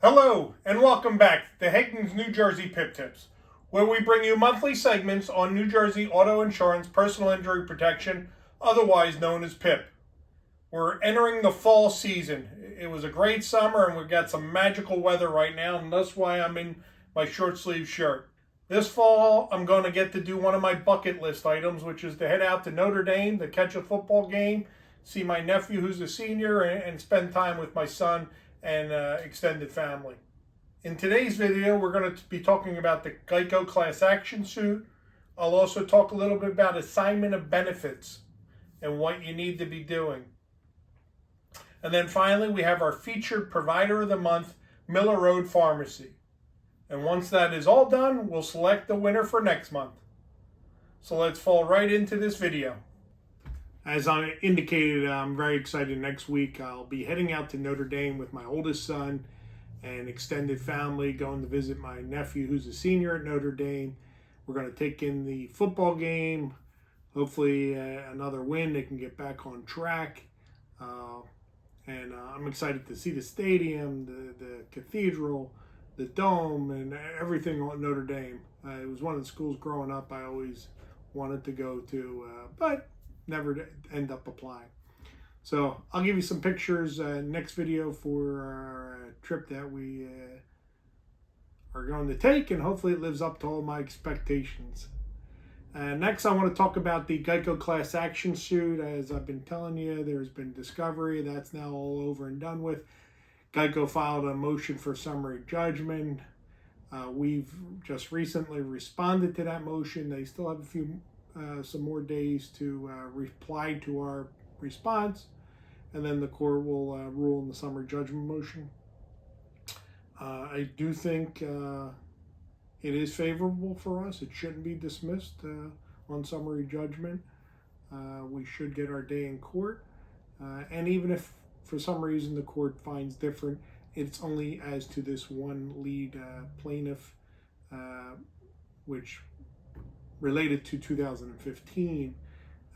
Hello, and welcome back to Hagan's New Jersey PIP Tips, where we bring you monthly segments on New Jersey auto insurance personal injury protection, otherwise known as PIP. We're entering the fall season. It was a great summer, and we've got some magical weather right now, and that's why I'm in my short sleeve shirt. This fall, I'm going to get to do one of my bucket list items, which is to head out to Notre Dame to catch a football game, see my nephew who's a senior, and spend time with my son and extended family. In today's video, we're going to be talking about the GEICO Class Action suit. I'll also talk a little bit about assignment of benefits and what you need to be doing. And then finally, we have our featured provider of the month, Miller Road Pharmacy. And once that is all done, we'll select the winner for next month. So let's fall right into this video. As I indicated, I'm very excited. Next week, I'll be heading out to Notre Dame with my oldest son and extended family, going to visit my nephew who's a senior at Notre Dame. We're going to take in the football game, hopefully another win. They can get back on track. And I'm excited to see the stadium, the cathedral, the dome, and everything on Notre Dame. It was one of the schools growing up I always wanted to go to, but never end up applying. So I'll give you some pictures next video for our trip that we are going to take, and hopefully it lives up to all my expectations. Next, I want to talk about the GEICO Class Action suit. As I've been telling you, there's been discovery. That's now all over and done with. GEICO filed a motion for summary judgment. We've just recently responded to that motion. They still have some more days to reply to our response, and then the court will rule in the summary judgment motion. I do think it is favorable for us. It shouldn't be dismissed on summary judgment. We should get our day in court, and even if for some reason the court finds different, it's only as to this one lead plaintiff, which related to 2015,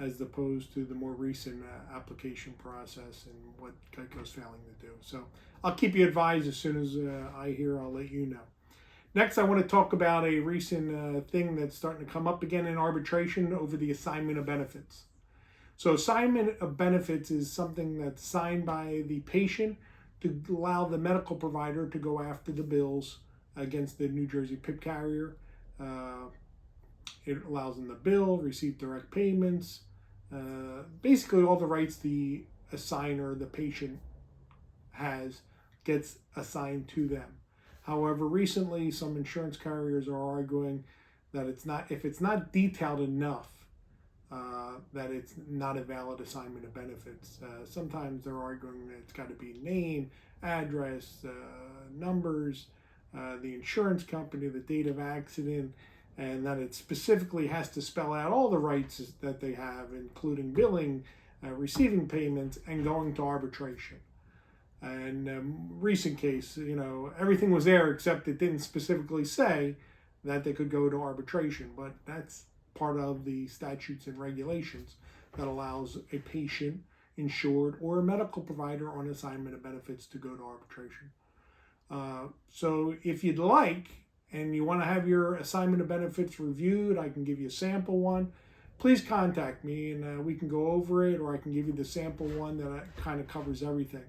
as opposed to the more recent application process and what GEICO's failing to do. So I'll keep you advised as soon as I hear. I'll let you know. Next, I want to talk about a recent thing that's starting to come up again in arbitration over the assignment of benefits. So assignment of benefits is something that's signed by the patient to allow the medical provider to go after the bills against the New Jersey PIP carrier. It allows them to bill, receive direct payments, basically all the rights the assigner, the patient, has gets assigned to them. However, recently some insurance carriers are arguing that if it's not detailed enough, that it's not a valid assignment of benefits. Sometimes they're arguing that it's got to be name, address, numbers, the insurance company, the date of accident, and that it specifically has to spell out all the rights that they have, including billing, receiving payments, and going to arbitration. And recent case, everything was there except it didn't specifically say that they could go to arbitration, but that's part of the statutes and regulations that allows a patient, insured, or a medical provider on assignment of benefits to go to arbitration. So if you'd like, and you want to have your assignment of benefits reviewed, I can give you a sample one. Please contact me and we can go over it, or I can give you the sample one that kind of covers everything.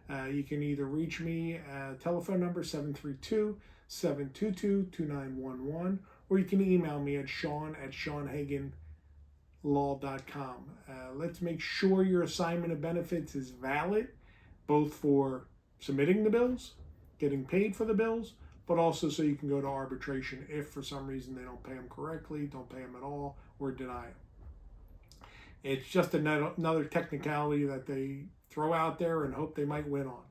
You can either reach me at telephone number 732-722-2911, or you can email me at sean@seanhaganlaw.com. Let's make sure your assignment of benefits is valid, both for submitting the bills, getting paid for the bills, but also so you can go to arbitration if for some reason they don't pay them correctly, don't pay them at all, or deny them. It's just another technicality that they throw out there and hope they might win on.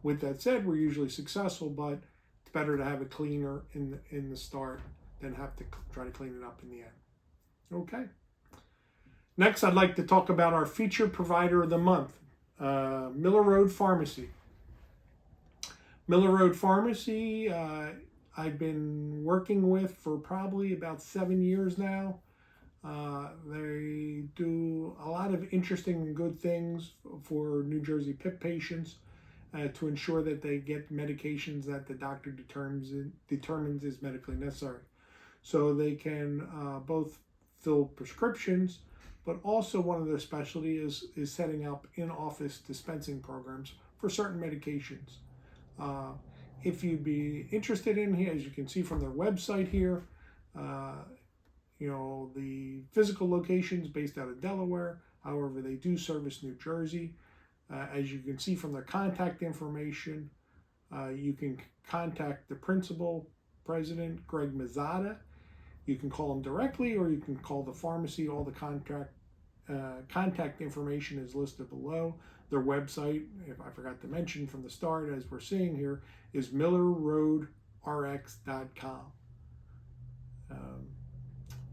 With that said, we're usually successful, but it's better to have it cleaner in the start than have to try to clean it up in the end. Okay. Next, I'd like to talk about our featured provider of the month, Miller Road Pharmacy. Miller Road Pharmacy, I've been working with for probably about 7 years now. They do a lot of interesting and good things for New Jersey PIP patients. to ensure that they get medications that the doctor determines is medically necessary. So they can both fill prescriptions, but also one of their specialties is setting up in-office dispensing programs for certain medications. If you'd be interested in here, as you can see from their website here, the physical locations based out of Delaware. However, they do service New Jersey. As you can see from their contact information, you can contact the principal, President Greg Mazzata. You can call him directly, or you can call the pharmacy. All the contact information is listed below. Their website, if I forgot to mention from the start, as we're seeing here, is millerroadrx.com.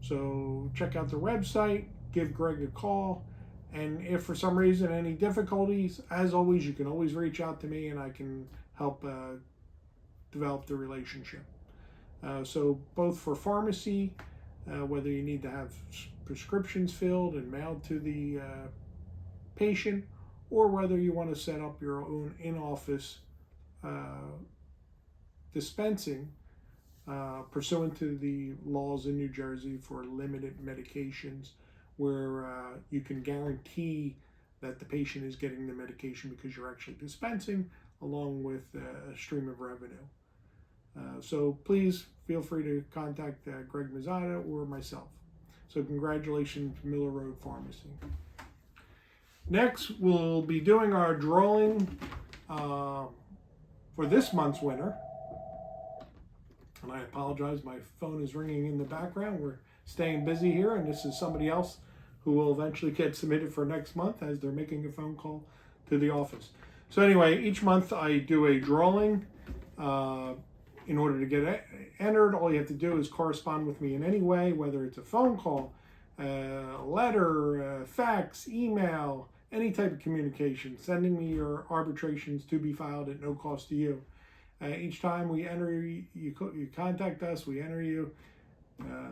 So check out their website, give Greg a call, and if for some reason any difficulties, as always, you can always reach out to me and I can help develop the relationship. So both for pharmacy, whether you need to have prescriptions filled and mailed to the patient, or whether you want to set up your own in-office dispensing pursuant to the laws in New Jersey for limited medications, where you can guarantee that the patient is getting the medication because you're actually dispensing, along with a stream of revenue. So please feel free to contact Greg Mazzata or myself. So congratulations, Miller Road Pharmacy. Next, we'll be doing our drawing for this month's winner. And I apologize, my phone is ringing in the background. We're staying busy here, and this is somebody else who will eventually get submitted for next month as they're making a phone call to the office. So anyway, each month I do a drawing. In order to get entered, all you have to do is correspond with me in any way, whether it's a phone call, a letter, fax, email, any type of communication, sending me your arbitrations to be filed at no cost to you. Each time we enter, you contact us, we enter you,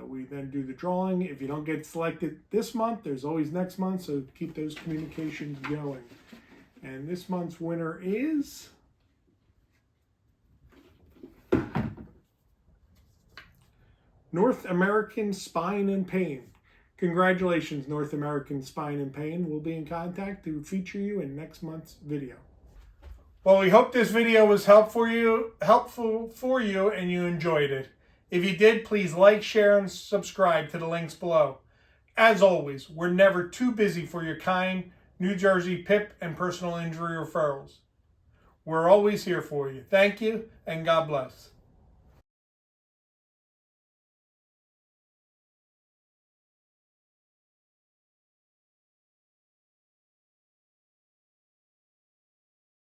we then do the drawing. If you don't get selected this month, there's always next month, so keep those communications going. And this month's winner is North American Spine and Pain. Congratulations, North American Spine and Pain. We'll be in contact to feature you in next month's video. Well, we hope this video was helpful for you and you enjoyed it. If you did, please like, share, and subscribe to the links below. As always, we're never too busy for your kind New Jersey PIP and personal injury referrals. We're always here for you. Thank you, and God bless.